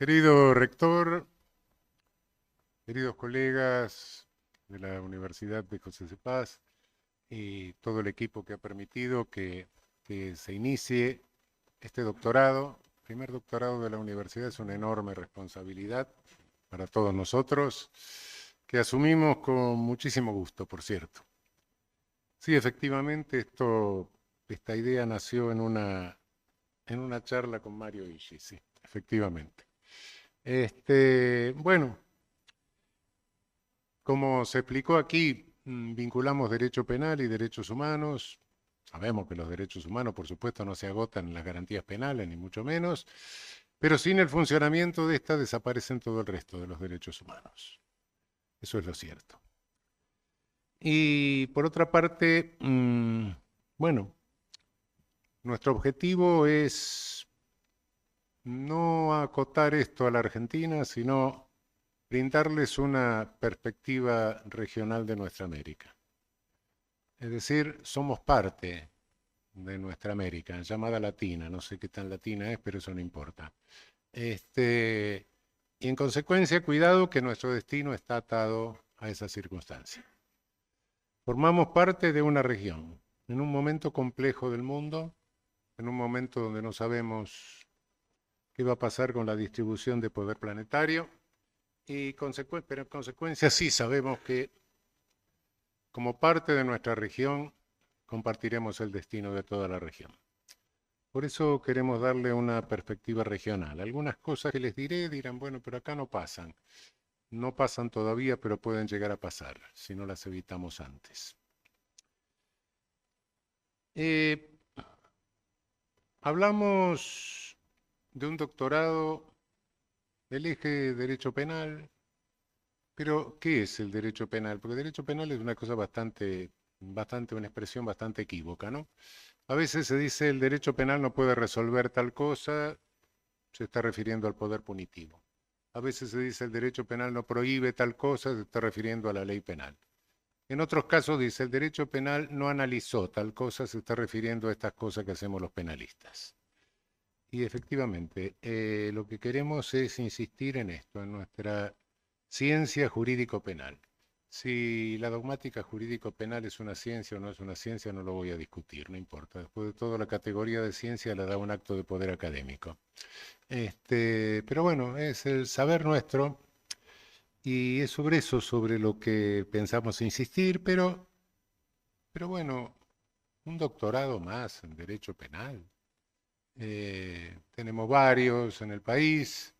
Querido rector, queridos colegas de la Universidad de José de Paz y todo el equipo que ha permitido que se inicie este doctorado, primer doctorado de la universidad, es una enorme responsabilidad para todos nosotros, que asumimos con muchísimo gusto, por cierto. Sí, efectivamente, esta idea nació en una charla con Mario Illy, sí, efectivamente. Bueno, como se explicó aquí, vinculamos derecho penal y derechos humanos. Sabemos que los derechos humanos, por supuesto, no se agotan en las garantías penales, ni mucho menos, pero sin el funcionamiento de esta desaparecen todo el resto de los derechos humanos. Eso es lo cierto. Y por otra parte, bueno, nuestro objetivo es no acotar esto a la Argentina, sino brindarles una perspectiva regional de nuestra América. Es decir, somos parte de nuestra América, llamada latina, no sé qué tan latina es, pero eso no importa. Y en consecuencia, cuidado que nuestro destino está atado a esa circunstancia. Formamos parte de una región, en un momento complejo del mundo, en un momento donde no sabemos qué va a pasar con la distribución de poder planetario, pero en consecuencia sí sabemos que como parte de nuestra región compartiremos el destino de toda la región. Por eso queremos darle una perspectiva regional. Algunas cosas que les diré dirán, bueno, pero acá no pasan. No pasan todavía, pero pueden llegar a pasar si no las evitamos antes. Eh, Hablamos de un doctorado del eje derecho penal, pero ¿qué es el derecho penal? Porque el derecho penal es una cosa una expresión bastante equívoca, ¿no? A veces se dice el derecho penal no puede resolver tal cosa, se está refiriendo al poder punitivo. A veces se dice el derecho penal no prohíbe tal cosa, se está refiriendo a la ley penal. En otros casos dice el derecho penal no analizó tal cosa, se está refiriendo a estas cosas que hacemos los penalistas. Y efectivamente, lo que queremos es insistir en esto, en nuestra ciencia jurídico-penal. Si la dogmática jurídico-penal es una ciencia o no es una ciencia, no lo voy a discutir, no importa. Después de todo, la categoría de ciencia la da un acto de poder académico. Pero bueno, es el saber nuestro y es sobre eso, sobre lo que pensamos insistir, pero bueno, un doctorado más en derecho penal. Tenemos varios en el país,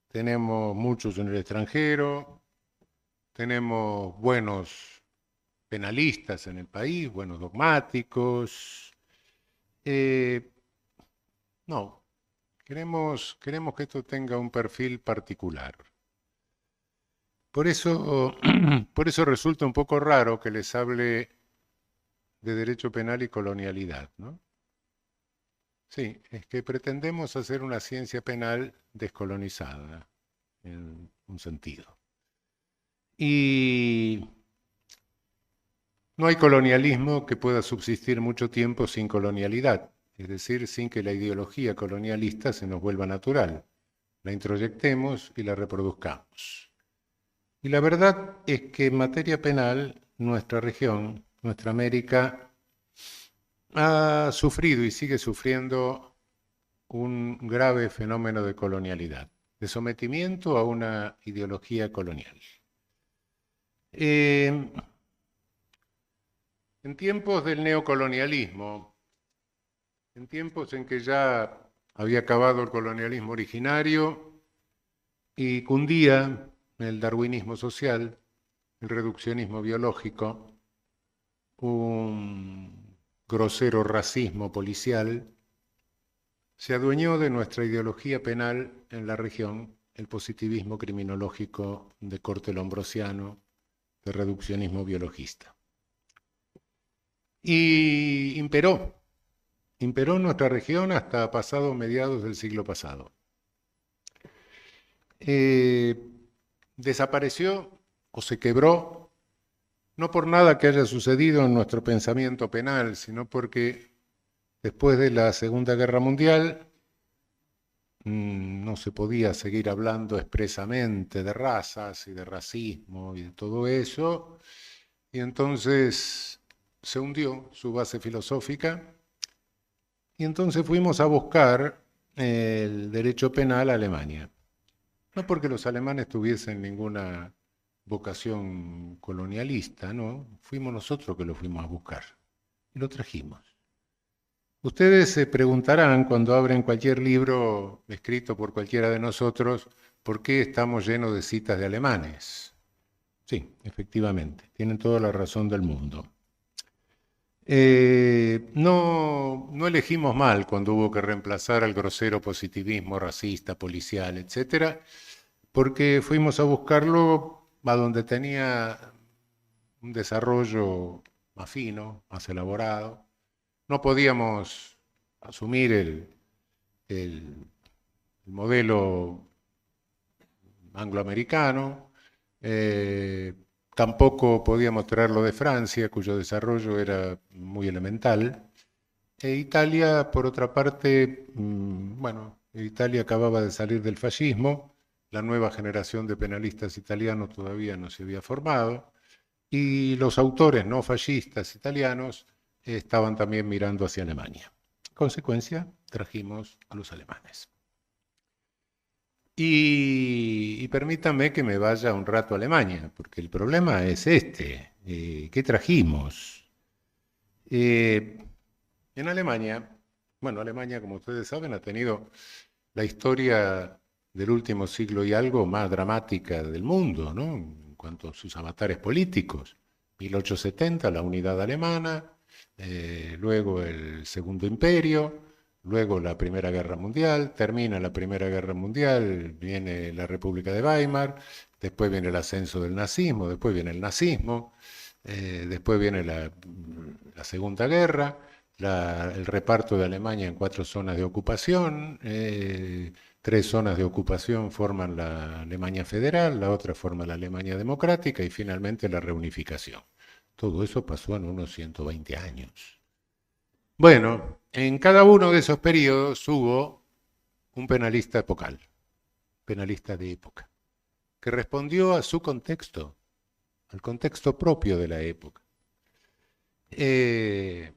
tenemos muchos en el extranjero, tenemos buenos penalistas en el país, buenos dogmáticos. Eh, no, queremos que esto tenga un perfil particular. Por eso resulta un poco raro que les hable de derecho penal y colonialidad, ¿no? Sí, es que pretendemos hacer una ciencia penal descolonizada, en un sentido. Y no hay colonialismo que pueda subsistir mucho tiempo sin colonialidad, es decir, sin que la ideología colonialista se nos vuelva natural, la introyectemos y la reproduzcamos. Y la verdad es que en materia penal, nuestra región, nuestra América, ha sufrido y sigue sufriendo un grave fenómeno de colonialidad, de sometimiento a una ideología colonial. Eh, en tiempos del neocolonialismo, en tiempos en que ya había acabado el colonialismo originario y cundía el darwinismo social, el reduccionismo biológico, un grosero racismo policial, se adueñó de nuestra ideología penal en la región el positivismo criminológico de corte lombrosiano, de reduccionismo biologista. Y imperó en nuestra región hasta pasado mediados del siglo pasado. Eh, Desapareció o se quebró, no por nada que haya sucedido en nuestro pensamiento penal, sino porque después de la Segunda Guerra Mundial no se podía seguir hablando expresamente de razas y de racismo y de todo eso, y entonces se hundió su base filosófica, y entonces fuimos a buscar el derecho penal a Alemania. No porque los alemanes tuviesen ninguna vocación colonialista, no, fuimos nosotros que lo fuimos a buscar y lo trajimos. Ustedes se preguntarán cuando abren cualquier libro escrito por cualquiera de nosotros, ¿por qué estamos llenos de citas de alemanes? Sí, efectivamente, tienen toda la razón del mundo. No elegimos mal cuando hubo que reemplazar al grosero positivismo racista, policial, etcétera, porque fuimos a buscarlo a donde tenía un desarrollo más fino, más elaborado. No podíamos asumir el modelo angloamericano, eh, tampoco podíamos traerlo de Francia, cuyo desarrollo era muy elemental. E Italia, por otra parte, bueno, Italia acababa de salir del fascismo, la nueva generación de penalistas italianos todavía no se había formado, y los autores no fascistas italianos estaban también mirando hacia Alemania. En consecuencia, trajimos a los alemanes. Y permítanme que me vaya un rato a Alemania, porque el problema es este. ¿Qué trajimos? Eh, en Alemania, bueno, Alemania, como ustedes saben, ha tenido la historia del último siglo y algo más dramática del mundo, ¿no? En cuanto a sus avatares políticos. 1870, la unidad alemana, luego el Segundo Imperio, luego la Primera Guerra Mundial, termina la Primera Guerra Mundial, viene la República de Weimar, después viene el ascenso del nazismo, después viene el nazismo, después viene la Segunda Guerra, el reparto de Alemania en 4 zonas de ocupación, 3 zonas de ocupación forman la Alemania federal, la otra forma la Alemania democrática y finalmente la reunificación. Todo eso pasó en unos 120 años. Bueno, en cada uno de esos periodos hubo un penalista epocal, penalista de época, que respondió a su contexto, al contexto propio de la época. Eh,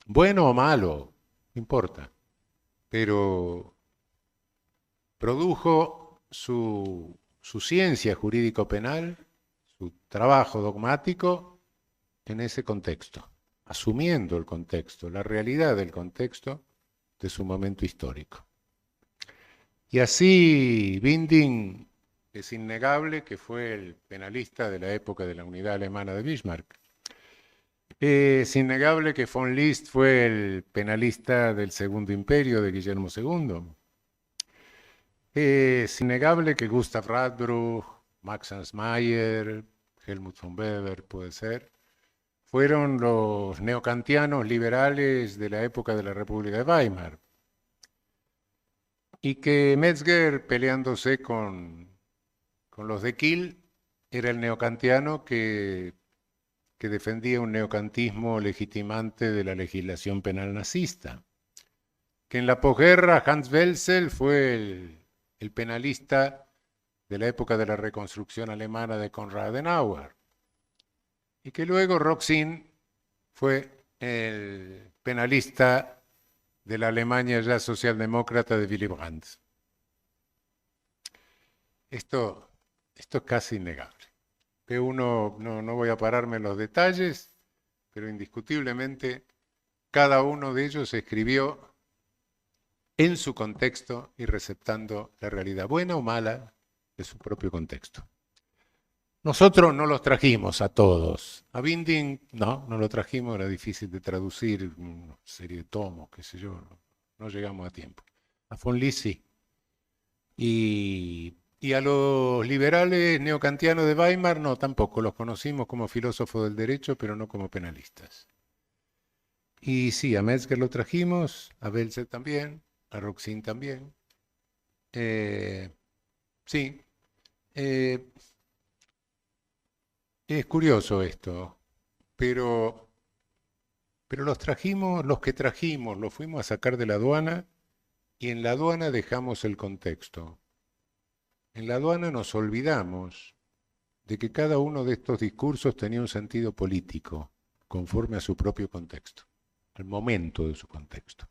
bueno o malo, no importa, pero produjo su ciencia jurídico-penal, su trabajo dogmático en ese contexto, asumiendo el contexto, la realidad del contexto de su momento histórico. Y así Binding es innegable que fue el penalista de la época de la unidad alemana de Bismarck. Es innegable que von List fue el penalista del Segundo Imperio de Guillermo II. Es innegable que Gustav Radbruch, Max Ernst Mayr, Helmut von Weber, puede ser, fueron los neocantianos liberales de la época de la República de Weimar. Y que Metzger, peleándose con los de Kiel, era el neocantiano que defendía un neocantismo legitimante de la legislación penal nazista. Que en la posguerra Hans Welzel fue el penalista de la época de la reconstrucción alemana de Konrad Adenauer. Y que luego Roxin fue el penalista de la Alemania ya socialdemócrata de Willy Brandt. Esto es casi innegable. Que uno, no voy a pararme en los detalles, pero indiscutiblemente cada uno de ellos escribió en su contexto y receptando la realidad buena o mala de su propio contexto. Nosotros no los trajimos a todos. A Binding no lo trajimos, era difícil de traducir, una serie de tomos, qué sé yo, no llegamos a tiempo. A von Lee sí. Y a los liberales neocantianos de Weimar no, tampoco. Los conocimos como filósofos del derecho, pero no como penalistas. Y sí, a Metzger lo trajimos, a Belzer también, a Roxin también. Sí, eh, es curioso esto, pero los trajimos, los que trajimos, los fuimos a sacar de la aduana y en la aduana dejamos el contexto. En la aduana nos olvidamos de que cada uno de estos discursos tenía un sentido político, conforme a su propio contexto, al momento de su contexto.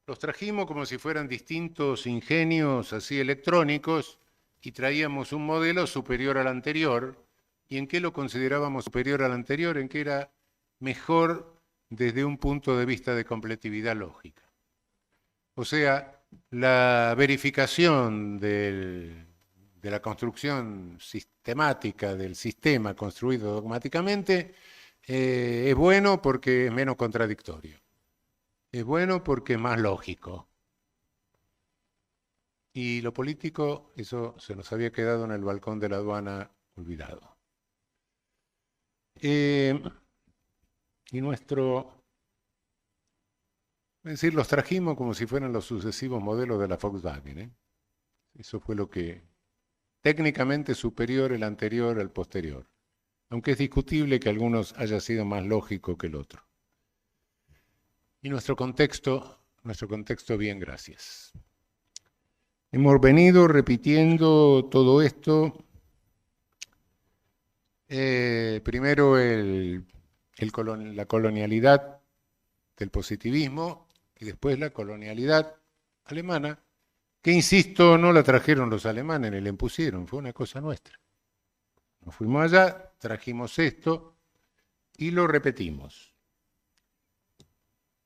Los trajimos como si fueran distintos ingenios así electrónicos y traíamos un modelo superior al anterior. ¿Y en qué lo considerábamos superior al anterior? En que era mejor desde un punto de vista de completividad lógica. O sea, la verificación de la construcción sistemática del sistema construido dogmáticamente es bueno porque es menos contradictorio. Es bueno porque es más lógico. Y lo político, eso se nos había quedado en el balcón de la aduana olvidado. Y es decir, los trajimos como si fueran los sucesivos modelos de la Volkswagen, ¿eh? Eso fue lo que técnicamente superior el anterior al posterior, aunque es discutible que algunos haya sido más lógico que el otro. Y nuestro contexto bien, gracias. Hemos venido repitiendo todo esto. Primero la colonialidad del positivismo y después la colonialidad alemana, que insisto, no la trajeron los alemanes ni la impusieron, fue una cosa nuestra. Nos fuimos allá, trajimos esto y lo repetimos.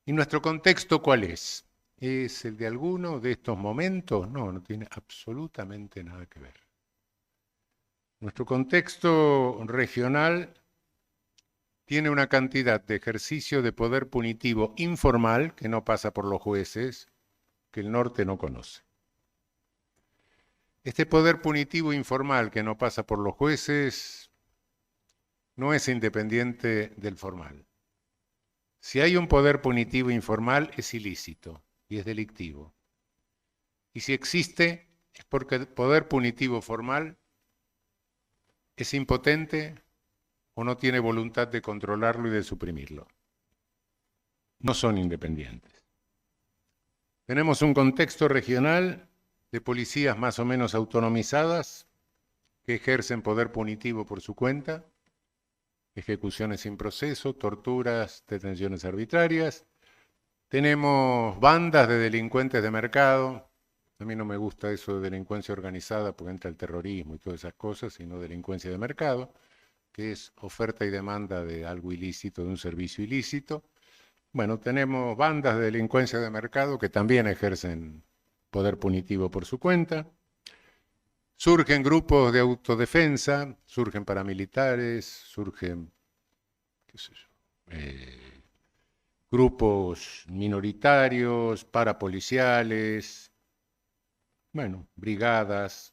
¿Y nuestro contexto cuál es? ¿Es el de alguno de estos momentos? No, no tiene absolutamente nada que ver. Nuestro contexto regional tiene una cantidad de ejercicio de poder punitivo informal que no pasa por los jueces, que el norte no conoce. Este poder punitivo informal que no pasa por los jueces no es independiente del formal. Si hay un poder punitivo informal, es ilícito y es delictivo. Y si existe, es porque el poder punitivo formal es impotente o no tiene voluntad de controlarlo y de suprimirlo. No son independientes. Tenemos un contexto regional de policías más o menos autonomizadas que ejercen poder punitivo por su cuenta, ejecuciones sin proceso, torturas, detenciones arbitrarias. Tenemos bandas de delincuentes de mercado. A mí no me gusta eso de delincuencia organizada porque entra el terrorismo y todas esas cosas, sino delincuencia de mercado, que es oferta y demanda de algo ilícito, de un servicio ilícito. Bueno, tenemos bandas de delincuencia de mercado que también ejercen poder punitivo por su cuenta. Surgen grupos de autodefensa, surgen paramilitares, surgen, qué sé yo, grupos minoritarios, parapoliciales, bueno, brigadas.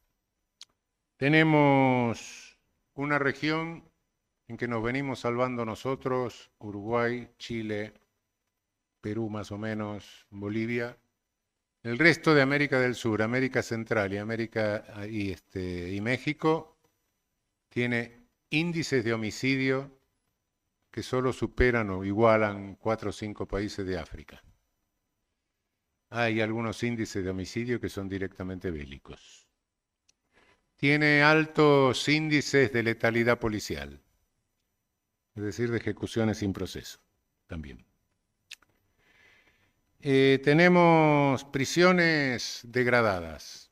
Tenemos una región en que nos venimos salvando nosotros, Uruguay, Chile, Perú más o menos, Bolivia. El resto de América del Sur, América Central y México tiene índices de homicidio que solo superan o igualan 4 o 5 países de África. Hay algunos índices de homicidio que son directamente bélicos. Tiene altos índices de letalidad policial, es decir, de ejecuciones sin proceso también. Tenemos prisiones degradadas.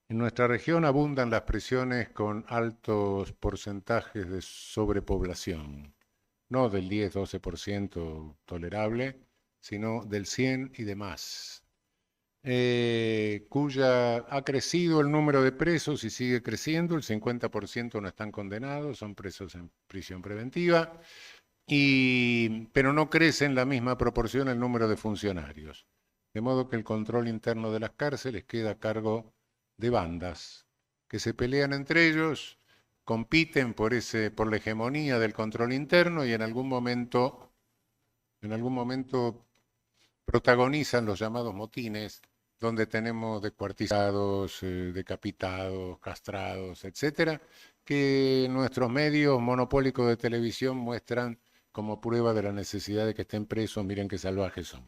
En nuestra región abundan las prisiones con altos porcentajes de sobrepoblación, no del 10-12% tolerable, sino del 100 y demás, cuya ha crecido el número de presos y sigue creciendo, el 50% no están condenados, son presos en prisión preventiva, pero no crece en la misma proporción el número de funcionarios. De modo que el control interno de las cárceles queda a cargo de bandas que se pelean entre ellos, compiten por la hegemonía del control interno y en algún momento protagonizan los llamados motines, donde tenemos descuartizados, decapitados, castrados, etcétera, que nuestros medios monopólicos de televisión muestran como prueba de la necesidad de que estén presos, miren qué salvajes son.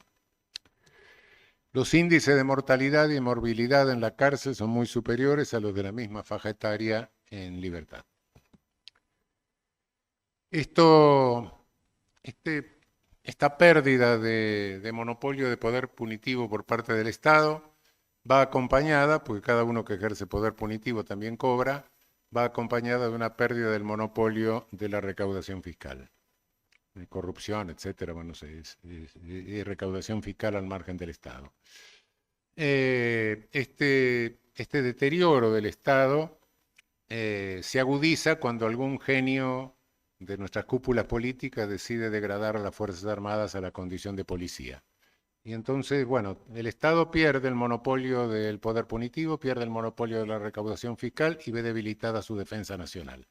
Los índices de mortalidad y morbilidad en la cárcel son muy superiores a los de la misma faja etaria en libertad. Esta pérdida de monopolio de poder punitivo por parte del Estado va acompañada, porque cada uno que ejerce poder punitivo también cobra, va acompañada de una pérdida del monopolio de la recaudación fiscal. Corrupción, etcétera, bueno, es recaudación fiscal al margen del Estado. Este deterioro del Estado se agudiza cuando algún genio de nuestras cúpulas políticas decide degradar a las Fuerzas Armadas a la condición de policía. Y entonces, bueno, el Estado pierde el monopolio del poder punitivo, pierde el monopolio de la recaudación fiscal y ve debilitada su defensa nacional.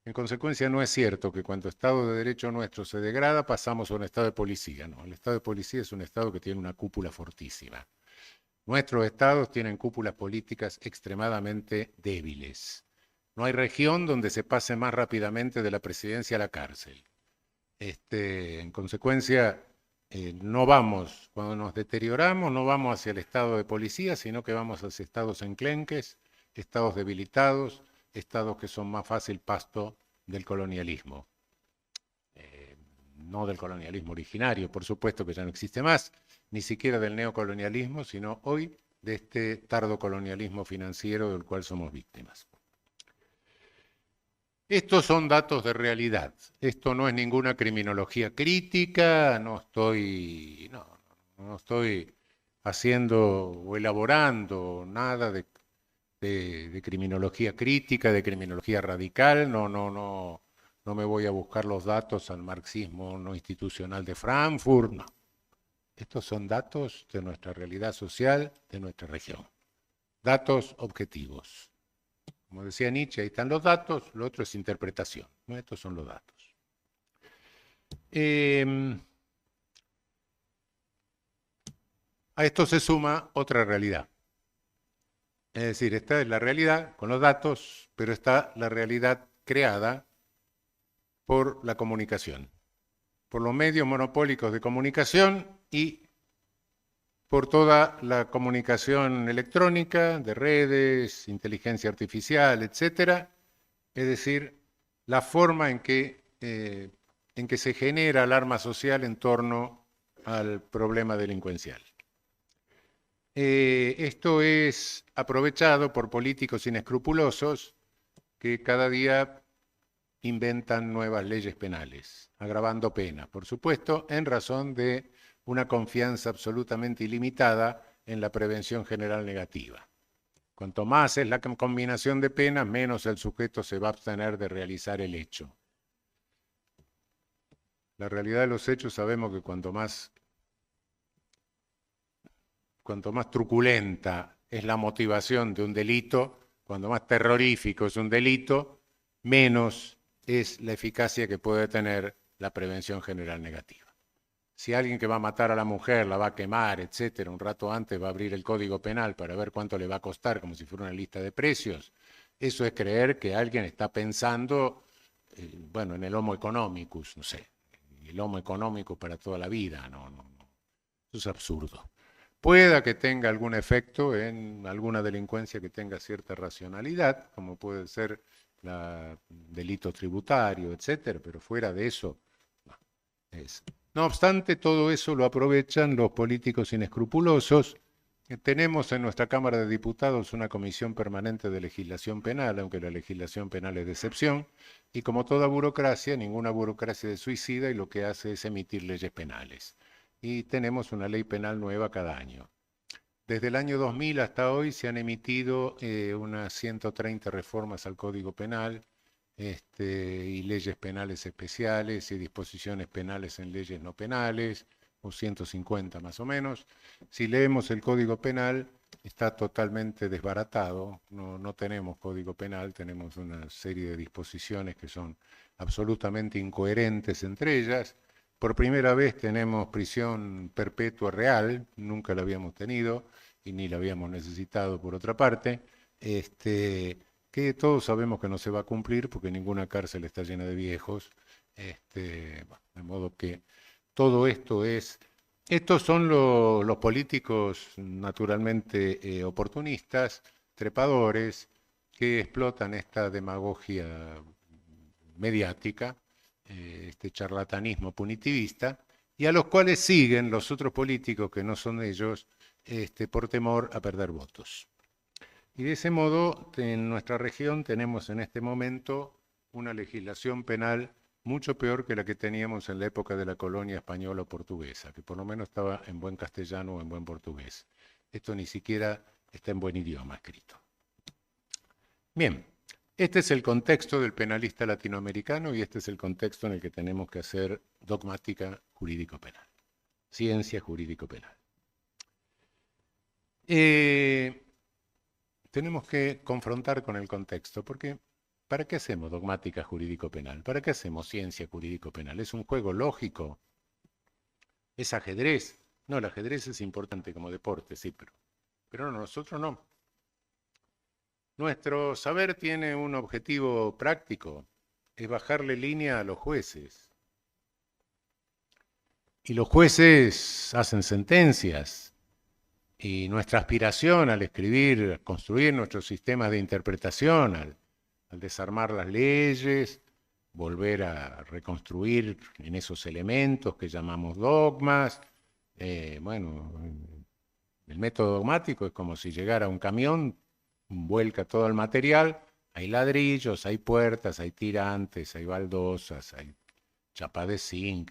En consecuencia, no es cierto que cuando el Estado de Derecho nuestro se degrada, pasamos a un Estado de policía. No, el Estado de policía es un Estado que tiene una cúpula fortísima. Nuestros estados tienen cúpulas políticas extremadamente débiles. No hay región donde se pase más rápidamente de la presidencia a la cárcel. En consecuencia, no vamos, cuando nos deterioramos, no vamos hacia el estado de policía, sino que vamos hacia estados enclenques, estados debilitados, estados que son más fácil pasto del colonialismo. No del colonialismo originario, por supuesto que ya no existe más, ni siquiera del neocolonialismo, sino hoy de este tardo colonialismo financiero del cual somos víctimas. Estos son datos de realidad. Esto no es ninguna criminología crítica, no estoy haciendo o elaborando nada de criminología crítica, de criminología radical, no me voy a buscar los datos al marxismo no institucional de Frankfurt, no. Estos son datos de nuestra realidad social, de nuestra región. Datos objetivos. Como decía Nietzsche, ahí están los datos, lo otro es interpretación. ¿No? Estos son los datos. A esto se suma otra realidad. Es decir, esta es la realidad con los datos, pero está la realidad creada por la comunicación, por los medios monopólicos de comunicación y por toda la comunicación electrónica, de redes, inteligencia artificial, etcétera. Es decir, la forma en que se genera alarma social en torno al problema delincuencial. Esto es aprovechado por políticos inescrupulosos que cada día inventan nuevas leyes penales, agravando penas, por supuesto, en razón de una confianza absolutamente ilimitada en la prevención general negativa. Cuanto más es la combinación de penas, menos el sujeto se va a abstener de realizar el hecho. La realidad de los hechos sabemos que cuanto más truculenta es la motivación de un delito, cuanto más terrorífico es un delito, menos es la eficacia que puede tener la prevención general negativa. Si alguien que va a matar a la mujer, la va a quemar, etcétera, un rato antes va a abrir el Código Penal para ver cuánto le va a costar, como si fuera una lista de precios, eso es creer que alguien está pensando, bueno, en el homo economicus, no sé, el homo económico para toda la vida, no. Eso es absurdo. Pueda que tenga algún efecto en alguna delincuencia que tenga cierta racionalidad, como puede ser delito tributario, etcétera, pero fuera de eso, no. No obstante, todo eso lo aprovechan los políticos inescrupulosos. Tenemos en nuestra Cámara de Diputados una comisión permanente de legislación penal, aunque la legislación penal es de excepción, y como toda burocracia, ninguna burocracia es suicida y lo que hace es emitir leyes penales. Y tenemos una ley penal nueva cada año. Desde el año 2000 hasta hoy se han emitido unas 130 reformas al Código Penal y leyes penales especiales y disposiciones penales en leyes no penales, o 150 más o menos. Si leemos el Código Penal, está totalmente desbaratado, no tenemos Código Penal, tenemos una serie de disposiciones que son absolutamente incoherentes entre ellas. Por primera vez tenemos prisión perpetua real, nunca la habíamos tenido y ni la habíamos necesitado por otra parte, que todos sabemos que no se va a cumplir porque ninguna cárcel está llena de viejos, de modo que todo esto es Estos son los políticos naturalmente oportunistas, trepadores, que explotan esta demagogia mediática, este charlatanismo punitivista, y a los cuales siguen los otros políticos que no son ellos, por temor a perder votos. Y de ese modo, en nuestra región tenemos en este momento una legislación penal mucho peor que la que teníamos en la época de la colonia española o portuguesa, que por lo menos estaba en buen castellano o en buen portugués. Esto ni siquiera está en buen idioma escrito. Bien, este es el contexto del penalista latinoamericano y este es el contexto en el que tenemos que hacer dogmática jurídico-penal, ciencia jurídico-penal. Tenemos que confrontar con el contexto, porque ¿para qué hacemos dogmática jurídico-penal? ¿Para qué hacemos ciencia jurídico-penal? ¿Es un juego lógico? ¿Es ajedrez? No, el ajedrez es importante como deporte, sí, pero no, nosotros no. Nuestro saber tiene un objetivo práctico, es bajarle línea a los jueces. Y los jueces hacen sentencias. Y nuestra aspiración al escribir, construir nuestros sistemas de interpretación, al desarmar las leyes, volver a reconstruir en esos elementos que llamamos dogmas. Bueno, el método dogmático es como si llegara un camión, vuelca todo el material, hay ladrillos, hay puertas, hay tirantes, hay baldosas, hay chapa de zinc.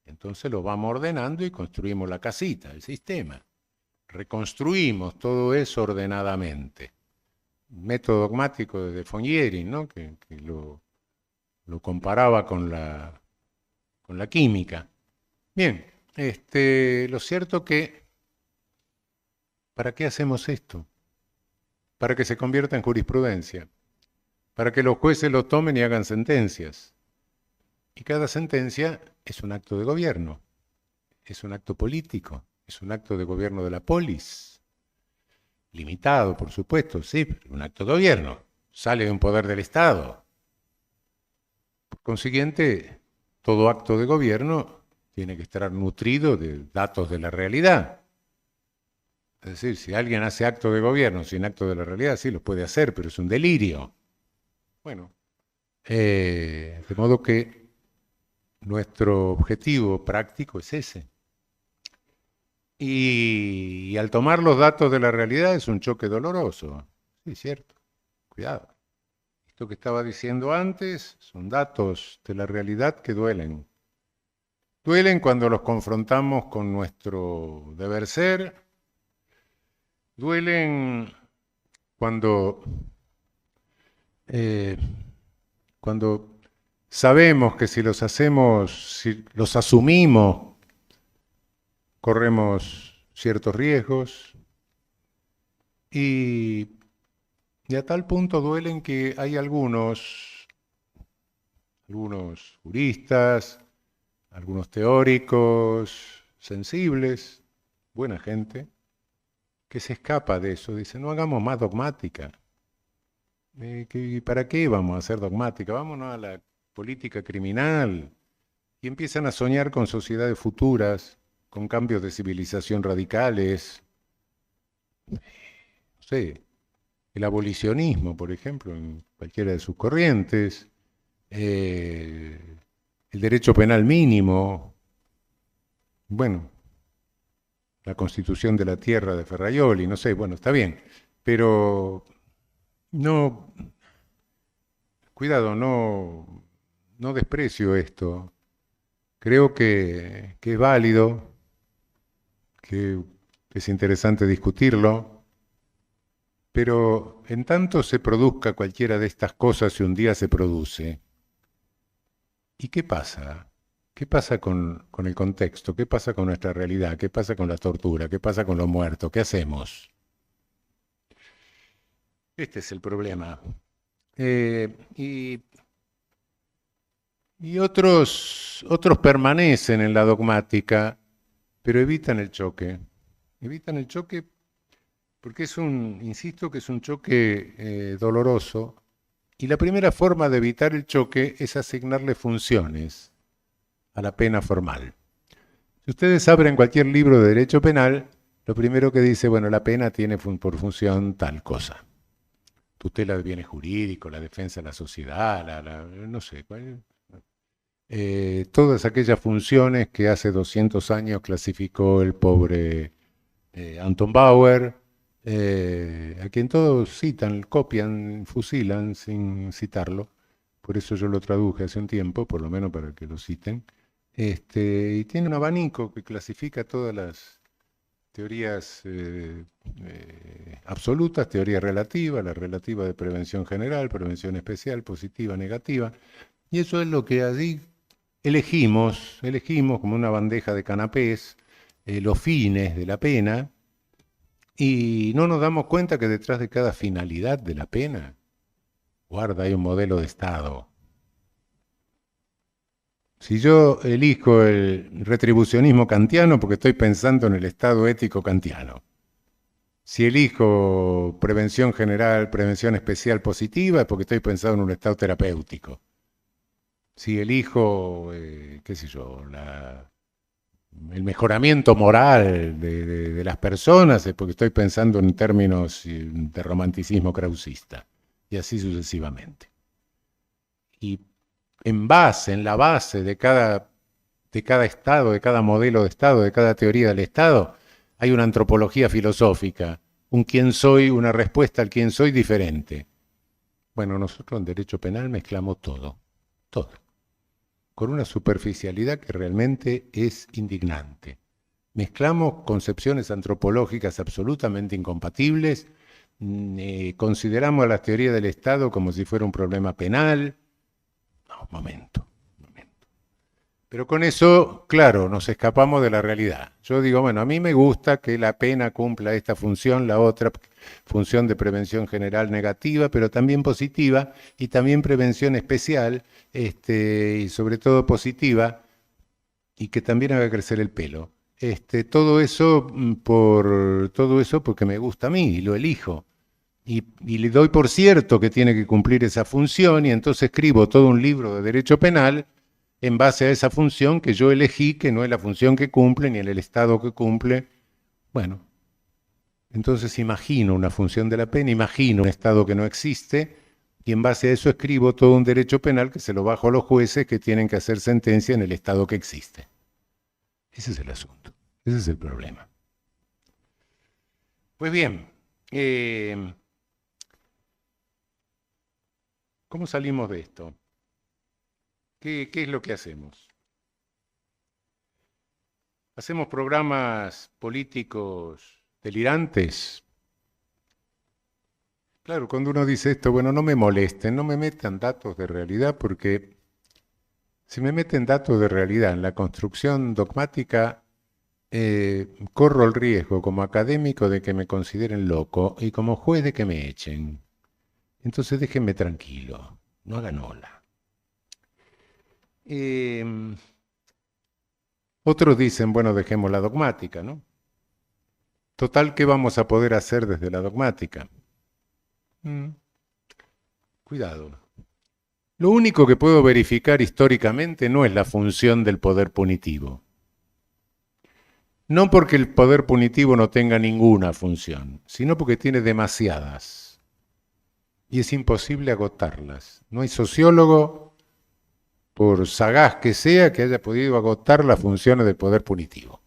Entonces lo vamos ordenando y construimos la casita, el sistema. Reconstruimos todo eso ordenadamente. Método dogmático de Fogneri, ¿no? que lo comparaba con la química. Bien, lo cierto que, ¿para qué hacemos esto? Para que se convierta en jurisprudencia, para que los jueces lo tomen y hagan sentencias. Y cada sentencia es un acto de gobierno, es un acto político, es un acto de gobierno de la polis. Limitado, por supuesto, sí, pero un acto de gobierno. Sale de un poder del Estado. Por consiguiente, todo acto de gobierno tiene que estar nutrido de datos de la realidad. Es decir, si alguien hace acto de gobierno sin acto de la realidad, sí, lo puede hacer, pero es un delirio. Bueno, de modo que nuestro objetivo práctico es ese. Y al tomar los datos de la realidad es un choque doloroso. Sí, cierto. Cuidado. Esto que estaba diciendo antes son datos de la realidad que duelen. Duelen cuando los confrontamos con nuestro deber ser. Duelen cuando, eh, cuando sabemos que si los hacemos, si los asumimos, corremos ciertos riesgos. Y a tal punto duelen que hay algunos juristas, algunos teóricos sensibles, buena gente, que se escapa de eso. Dice, no hagamos más dogmática. ¿Para qué vamos a hacer dogmática? Vámonos a la política criminal. Y empiezan a soñar con sociedades futuras, con cambios de civilización radicales. No sé, el abolicionismo, por ejemplo, en cualquiera de sus corrientes. El derecho penal mínimo. Bueno, la Constitución de la Tierra de Ferraioli, no sé, bueno, está bien, pero no, cuidado, no desprecio esto. Creo que es válido, que es interesante discutirlo, pero en tanto se produzca cualquiera de estas cosas y un día se produce, ¿y qué pasa? ¿Qué pasa con el contexto? ¿Qué pasa con nuestra realidad? ¿Qué pasa con la tortura? ¿Qué pasa con los muertos? ¿Qué hacemos? Este es el problema. Y otros permanecen en la dogmática, pero evitan el choque. Evitan el choque porque insisto que es un choque doloroso. Y la primera forma de evitar el choque es asignarle funciones a la pena formal. Si ustedes abren cualquier libro de derecho penal, lo primero que dice, bueno, la pena tiene por función tal cosa. Tutela de bienes jurídicos, la defensa de la sociedad, no sé, todas aquellas funciones que hace 200 años clasificó el pobre Anton Bauer, a quien todos citan, copian, fusilan sin citarlo. Por eso yo lo traduje hace un tiempo, por lo menos para que lo citen. Y tiene un abanico que clasifica todas las teorías absolutas, teoría relativa, la relativa de prevención general, prevención especial, positiva, negativa. Y eso es lo que allí elegimos como una bandeja de canapés los fines de la pena y no nos damos cuenta que detrás de cada finalidad de la pena, guarda, hay un modelo de Estado. Si yo elijo el retribucionismo kantiano porque estoy pensando en el Estado ético kantiano, si elijo prevención general, prevención especial positiva es porque estoy pensando en un Estado terapéutico. Si elijo, qué sé yo, el mejoramiento moral de las personas es porque estoy pensando en términos de romanticismo krausista, y así sucesivamente. Y en la base de cada Estado, de cada modelo de Estado, de cada teoría del Estado, hay una antropología filosófica, un quién soy, una respuesta al quién soy diferente. Bueno, nosotros en derecho penal mezclamos todo, todo, con una superficialidad que realmente es indignante. Mezclamos concepciones antropológicas absolutamente incompatibles, consideramos a las teorías del Estado como si fuera un problema penal. No, momento. Pero con eso, claro, nos escapamos de la realidad. Yo digo, bueno, a mí me gusta que la pena cumpla esta función, la otra función de prevención general negativa, pero también positiva, y también prevención especial, y sobre todo positiva, y que también haga crecer el pelo. Todo eso porque me gusta a mí y lo elijo. Y le doy por cierto que tiene que cumplir esa función y entonces escribo todo un libro de derecho penal en base a esa función que yo elegí, que no es la función que cumple ni el estado que cumple. Bueno, entonces imagino una función de la pena, imagino un estado que no existe y en base a eso escribo todo un derecho penal que se lo bajo a los jueces que tienen que hacer sentencia en el estado que existe. Ese es el asunto, ese es el problema. Pues bien, ¿cómo salimos de esto? ¿Qué es lo que hacemos? ¿Hacemos programas políticos delirantes? Claro, cuando uno dice esto, bueno, no me molesten, no me metan datos de realidad, porque si me meten datos de realidad en la construcción dogmática, corro el riesgo como académico de que me consideren loco y como juez de que me echen. Entonces déjenme tranquilo, no hagan ola. Otros dicen, bueno, dejemos la dogmática, ¿no? Total, ¿qué vamos a poder hacer desde la dogmática? Cuidado. Lo único que puedo verificar históricamente no es la función del poder punitivo. No porque el poder punitivo no tenga ninguna función, sino porque tiene demasiadas. Y es imposible agotarlas. No hay sociólogo, por sagaz que sea, que haya podido agotar las funciones del poder punitivo.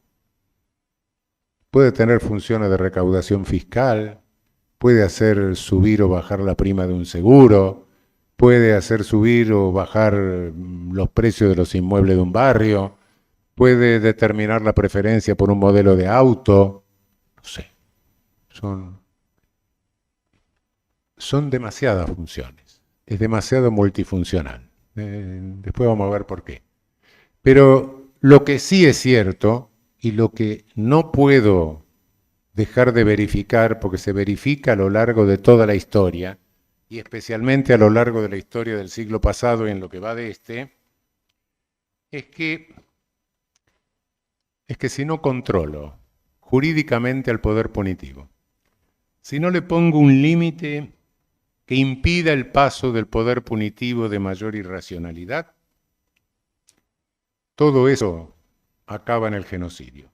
Puede tener funciones de recaudación fiscal, puede hacer subir o bajar la prima de un seguro, puede hacer subir o bajar los precios de los inmuebles de un barrio, puede determinar la preferencia por un modelo de auto, no sé, son demasiadas funciones, es demasiado multifuncional. Después vamos a ver por qué. Pero lo que sí es cierto y lo que no puedo dejar de verificar, porque se verifica a lo largo de toda la historia, y especialmente a lo largo de la historia del siglo pasado y en lo que va de es que si no controlo jurídicamente al poder punitivo, si no le pongo un límite que impida el paso del poder punitivo de mayor irracionalidad, todo eso acaba en el genocidio.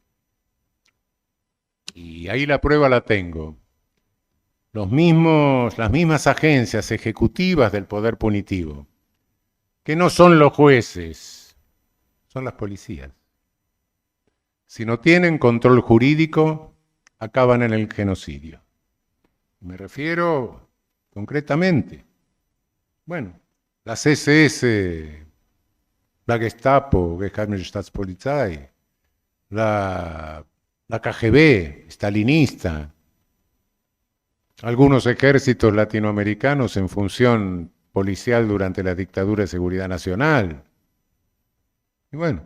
Y ahí la prueba la tengo. Las mismas agencias ejecutivas del poder punitivo, que no son los jueces, son las policías. Si no tienen control jurídico, acaban en el genocidio. Me refiero concretamente, bueno, las SS, la Gestapo, Geheime Staatspolizei, la KGB, stalinista, algunos ejércitos latinoamericanos en función policial durante la dictadura de seguridad nacional. Y bueno,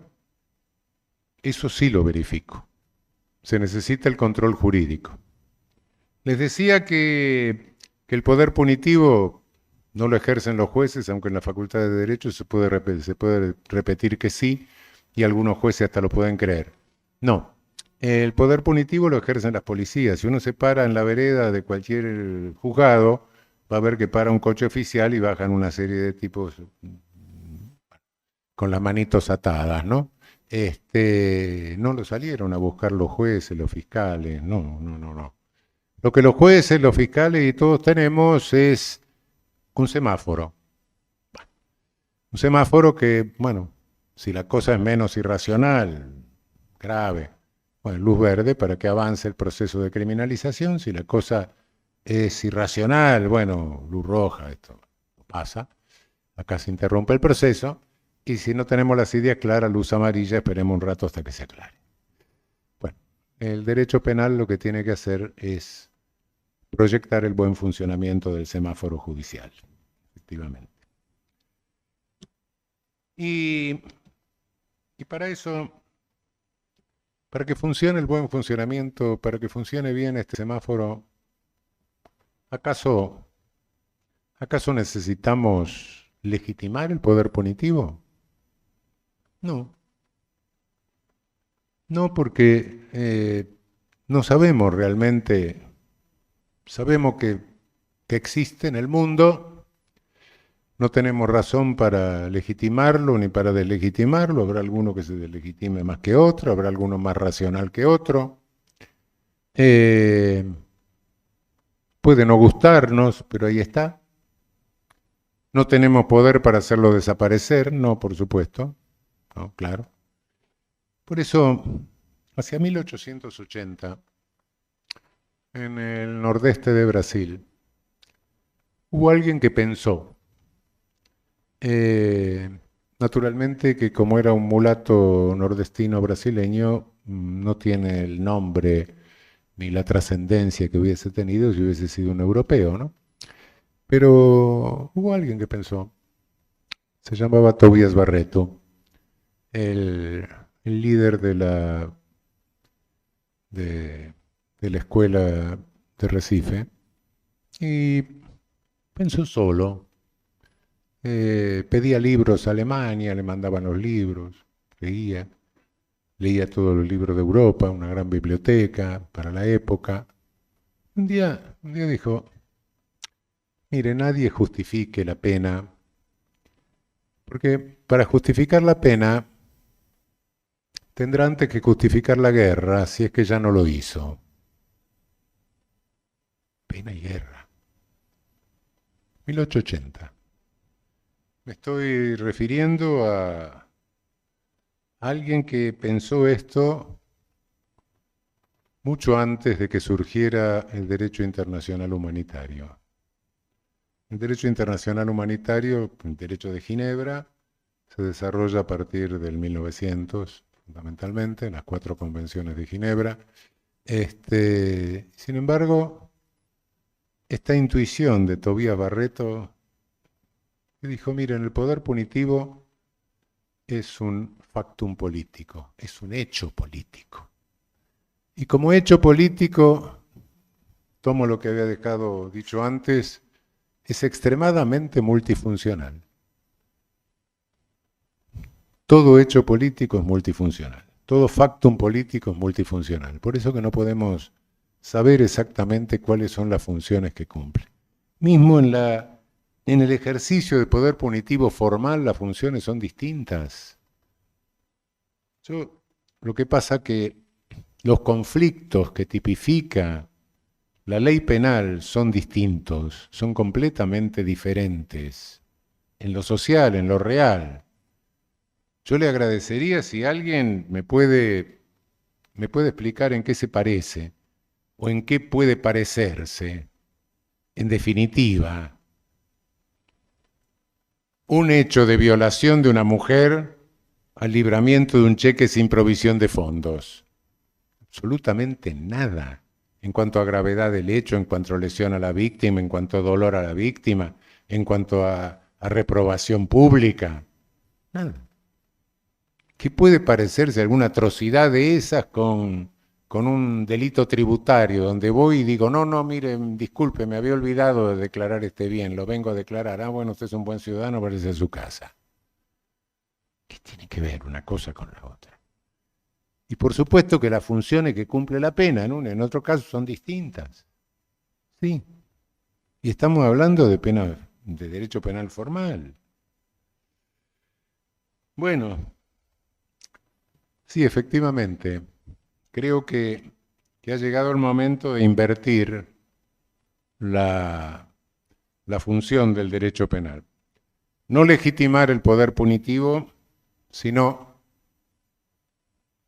eso sí lo verifico. Se necesita el control jurídico. Les decía que el poder punitivo no lo ejercen los jueces, aunque en la Facultad de Derecho se puede repetir que sí, y algunos jueces hasta lo pueden creer. No, el poder punitivo lo ejercen las policías. Si uno se para en la vereda de cualquier juzgado, va a ver que para un coche oficial y bajan una serie de tipos con las manitos atadas, ¿no? No lo salieron a buscar los jueces, los fiscales, no. Lo que los jueces, los fiscales y todos tenemos es un semáforo. Un semáforo que, bueno, si la cosa es menos irracional, grave, bueno, luz verde para que avance el proceso de criminalización. Si la cosa es irracional, bueno, luz roja, esto pasa. Acá se interrumpe el proceso. Y si no tenemos las ideas claras, luz amarilla, esperemos un rato hasta que se aclare. Bueno, el derecho penal lo que tiene que hacer es proyectar el buen funcionamiento del semáforo judicial, efectivamente. Y para eso, para que funcione el buen funcionamiento, para que funcione bien este semáforo, ¿acaso necesitamos legitimar el poder punitivo? No. No, porque no sabemos realmente, sabemos que existe en el mundo, no tenemos razón para legitimarlo ni para deslegitimarlo, habrá alguno que se deslegitime más que otro, habrá alguno más racional que otro. Puede no gustarnos, pero ahí está. No tenemos poder para hacerlo desaparecer, no, por supuesto, no, claro. Por eso, hacia 1880, en el nordeste de Brasil, hubo alguien que pensó, naturalmente que como era un mulato nordestino brasileño, no tiene el nombre ni la trascendencia que hubiese tenido si hubiese sido un europeo, ¿no? Pero hubo alguien que pensó, se llamaba Tobias Barreto, el líder de la escuela de Recife, y pensó solo. Pedía libros a Alemania, le mandaban los libros, leía todos los libros de Europa, una gran biblioteca para la época. Un día dijo, mire, nadie justifique la pena, porque para justificar la pena tendrá antes que justificar la guerra, si es que ya no lo hizo. Pena y guerra. 1880. Me estoy refiriendo a alguien que pensó esto mucho antes de que surgiera el derecho internacional humanitario. El derecho internacional humanitario, el derecho de Ginebra, se desarrolla a partir del 1900, fundamentalmente, en las 4 convenciones de Ginebra. Sin embargo, esta intuición de Tobías Barreto, que dijo, miren, el poder punitivo es un factum político, es un hecho político. Y como hecho político, tomo lo que había dejado dicho antes, es extremadamente multifuncional. Todo hecho político es multifuncional. Todo factum político es multifuncional. Por eso que no podemos saber exactamente cuáles son las funciones que cumple. Mismo en el ejercicio de poder punitivo formal, las funciones son distintas. Yo Lo que pasa que los conflictos que tipifica la ley penal son distintos, son completamente diferentes, en lo social, en lo real. Yo le agradecería si alguien me puede explicar en qué se parece o en qué puede parecerse. En definitiva, un hecho de violación de una mujer al libramiento de un cheque sin provisión de fondos. Absolutamente nada en cuanto a gravedad del hecho, en cuanto a lesión a la víctima, en cuanto a dolor a la víctima, en cuanto a reprobación pública. Nada. ¿Qué puede parecerse alguna atrocidad de esas con un delito tributario, donde voy y digo, no, no, mire, disculpe, me había olvidado de declarar este bien, lo vengo a declarar. Ah, bueno, usted es un buen ciudadano, parece a su casa. ¿Qué tiene que ver una cosa con la otra? Y por supuesto que las funciones que cumple la pena en otro caso son distintas. Sí. Y estamos hablando de pena, de derecho penal formal. Bueno, sí, efectivamente. Creo que ha llegado el momento de invertir la, la función del derecho penal. No legitimar el poder punitivo, sino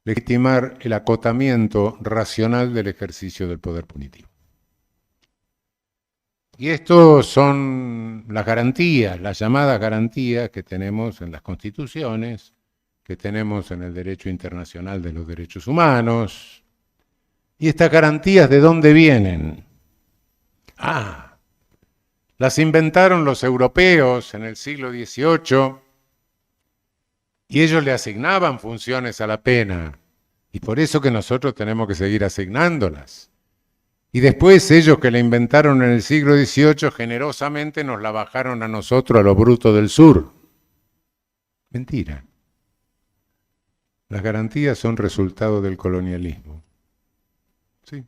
legitimar el acotamiento racional del ejercicio del poder punitivo. Y esto son las garantías, las llamadas garantías que tenemos en las constituciones, que tenemos en el derecho internacional de los derechos humanos. ¿Y estas garantías de dónde vienen? Ah, las inventaron los europeos en el siglo XVIII y ellos le asignaban funciones a la pena. Y por eso que nosotros tenemos que seguir asignándolas. Y después ellos que la inventaron en el siglo XVIII generosamente nos la bajaron a nosotros, a los brutos del sur. Mentira. Las garantías son resultado del colonialismo. Sí.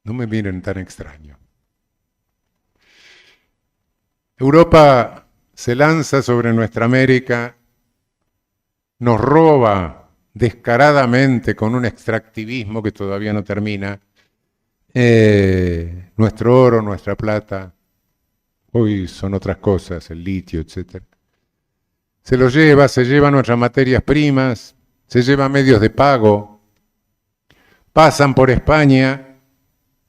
No me miren tan extraño. Europa se lanza sobre nuestra América, nos roba descaradamente con un extractivismo que todavía no termina, nuestro oro, nuestra plata, hoy son otras cosas, el litio, etc. Se lo lleva, se lleva nuestras materias primas, se lleva medios de pago, pasan por España,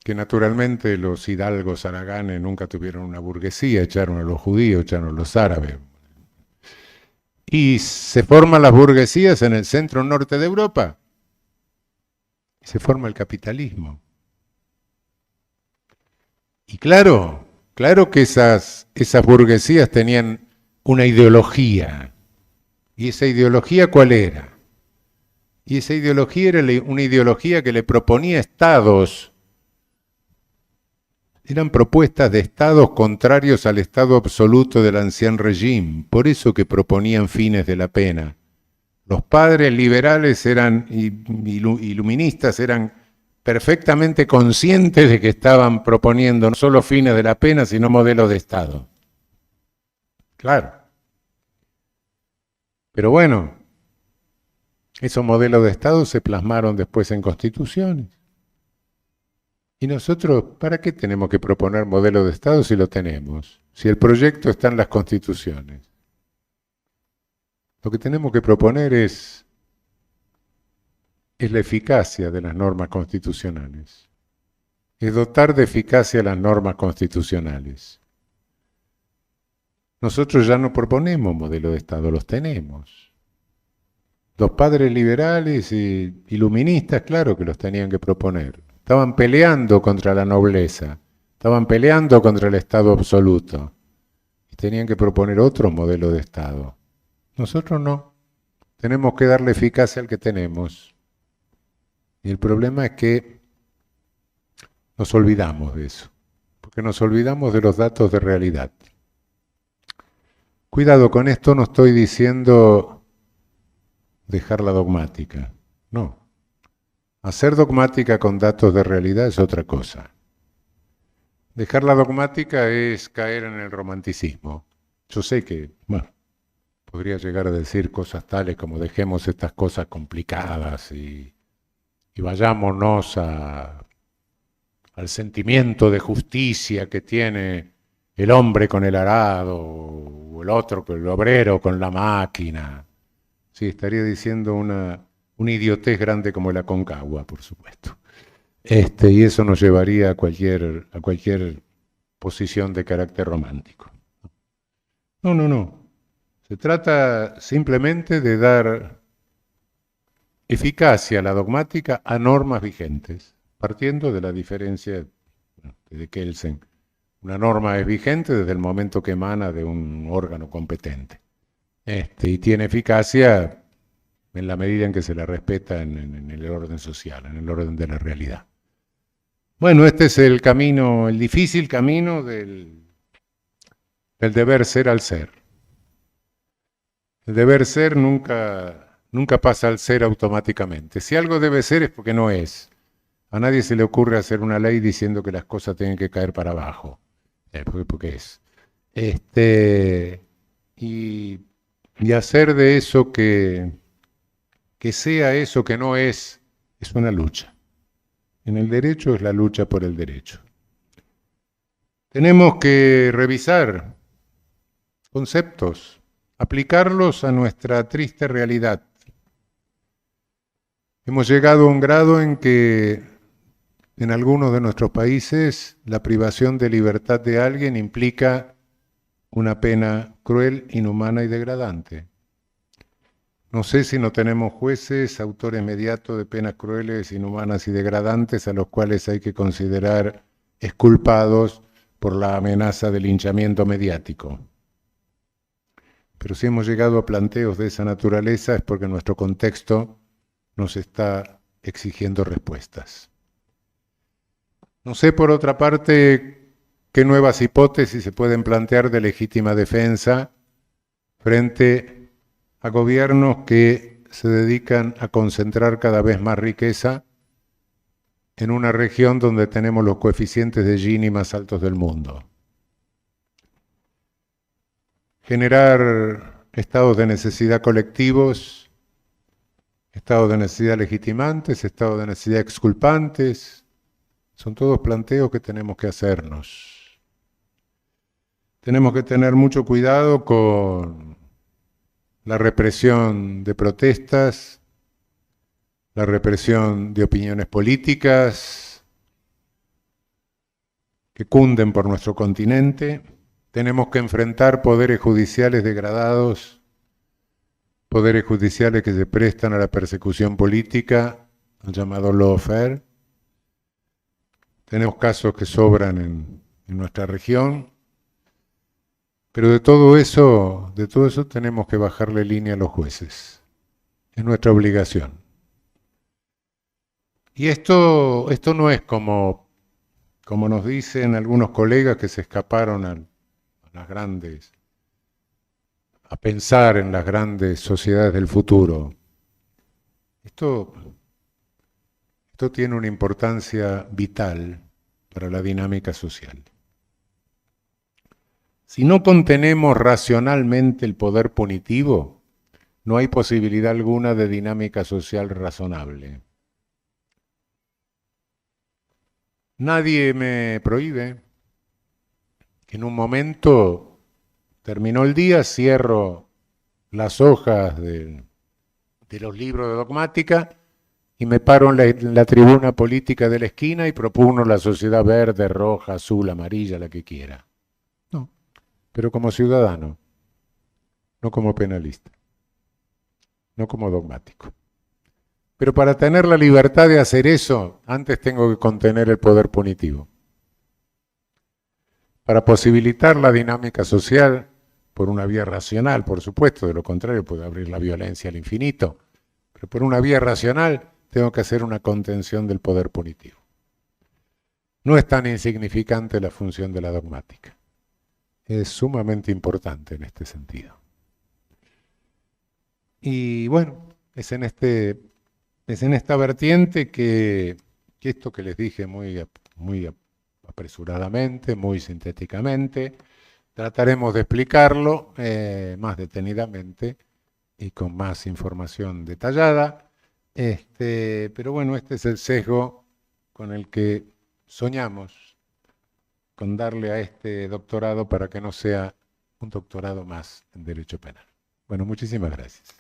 que naturalmente los hidalgos haraganes nunca tuvieron una burguesía, echaron a los judíos, echaron a los árabes. Y se forman las burguesías en el centro norte de Europa. Se forma el capitalismo. Y claro, claro que esas burguesías tenían una ideología. ¿Y esa ideología cuál era? Y esa ideología era una ideología que le proponía estados. Eran propuestas de estados contrarios al estado absoluto del ancien régimen, por eso que proponían fines de la pena. Los padres liberales eran iluministas, eran perfectamente conscientes de que estaban proponiendo no solo fines de la pena, sino modelos de Estado. Claro. Pero bueno, esos modelos de Estado se plasmaron después en constituciones. Y nosotros, ¿para qué tenemos que proponer modelos de Estado si lo tenemos? Si el proyecto está en las constituciones. Lo que tenemos que proponer es la eficacia de las normas constitucionales. Es dotar de eficacia las normas constitucionales. Nosotros ya no proponemos modelos de Estado, los tenemos. Los padres liberales y iluministas, claro que los tenían que proponer. Estaban peleando contra la nobleza, estaban peleando contra el Estado absoluto. Y tenían que proponer otro modelo de Estado. Nosotros no. Tenemos que darle eficacia al que tenemos. Y el problema es que nos olvidamos de eso, porque nos olvidamos de los datos de realidad. Cuidado, con esto no estoy diciendo dejar la dogmática, no. Hacer dogmática con datos de realidad es otra cosa. Dejar la dogmática es caer en el romanticismo. Yo sé que, bueno, podría llegar a decir cosas tales como dejemos estas cosas complicadas y vayámonos al sentimiento de justicia que tiene el hombre con el arado, o el otro, el obrero con la máquina. Sí, estaría diciendo una idiotez grande como la Concagua, por supuesto. Y eso nos llevaría a cualquier posición de carácter romántico. No, no, no. Se trata simplemente de dar eficacia a la dogmática a normas vigentes, partiendo de la diferencia de Kelsen. Una norma es vigente desde el momento que emana de un órgano competente. Y tiene eficacia en la medida en que se la respeta en el orden social, en el orden de la realidad. Bueno, este es el camino, el difícil camino del deber ser al ser. El deber ser nunca pasa al ser automáticamente. Si algo debe ser es porque no es. A nadie se le ocurre hacer una ley diciendo que las cosas tienen que caer para abajo. Porque es. Y hacer de eso que sea eso que no es una lucha. En el derecho es la lucha por el derecho. Tenemos que revisar conceptos, aplicarlos a nuestra triste realidad. Hemos llegado a un grado en que en algunos de nuestros países la privación de libertad de alguien implica una pena cruel, inhumana y degradante. No sé si no tenemos jueces, autores inmediatos de penas crueles, inhumanas y degradantes a los cuales hay que considerar exculpados por la amenaza del linchamiento mediático. Pero si hemos llegado a planteos de esa naturaleza es porque nuestro contexto nos está exigiendo respuestas. No sé, por otra parte, qué nuevas hipótesis se pueden plantear de legítima defensa frente a gobiernos que se dedican a concentrar cada vez más riqueza en una región donde tenemos los coeficientes de Gini más altos del mundo. Generar estados de necesidad colectivos, estados de necesidad legitimantes, estados de necesidad exculpantes, son todos planteos que tenemos que hacernos. Tenemos que tener mucho cuidado con la represión de protestas, la represión de opiniones políticas que cunden por nuestro continente. Tenemos que enfrentar poderes judiciales degradados, poderes judiciales que se prestan a la persecución política, al llamado lawfare. Tenemos casos que sobran en nuestra región, pero de todo eso tenemos que bajarle línea a los jueces. Es nuestra obligación. Y esto no es como nos dicen algunos colegas que se escaparon a pensar en las grandes sociedades del futuro. Esto tiene una importancia vital para la dinámica social. Si no contenemos racionalmente el poder punitivo, no hay posibilidad alguna de dinámica social razonable. Nadie me prohíbe que en un momento, terminó el día, cierro las hojas de los libros de dogmática y me paro en la tribuna política de la esquina y propongo la sociedad verde, roja, azul, amarilla, la que quiera. No, pero como ciudadano, no como penalista, no como dogmático. Pero para tener la libertad de hacer eso, antes tengo que contener el poder punitivo. Para posibilitar la dinámica social por una vía racional, por supuesto, de lo contrario puede abrir la violencia al infinito, pero por una vía racional tengo que hacer una contención del poder punitivo. No es tan insignificante la función de la dogmática. Es sumamente importante en este sentido. Y bueno, es en esta vertiente que esto que les dije muy apresuradamente, muy sintéticamente, trataremos de explicarlo más detenidamente y con más información detallada. Pero bueno, este es el sesgo con el que soñamos con darle a este doctorado para que no sea un doctorado más en Derecho Penal. Bueno, muchísimas gracias.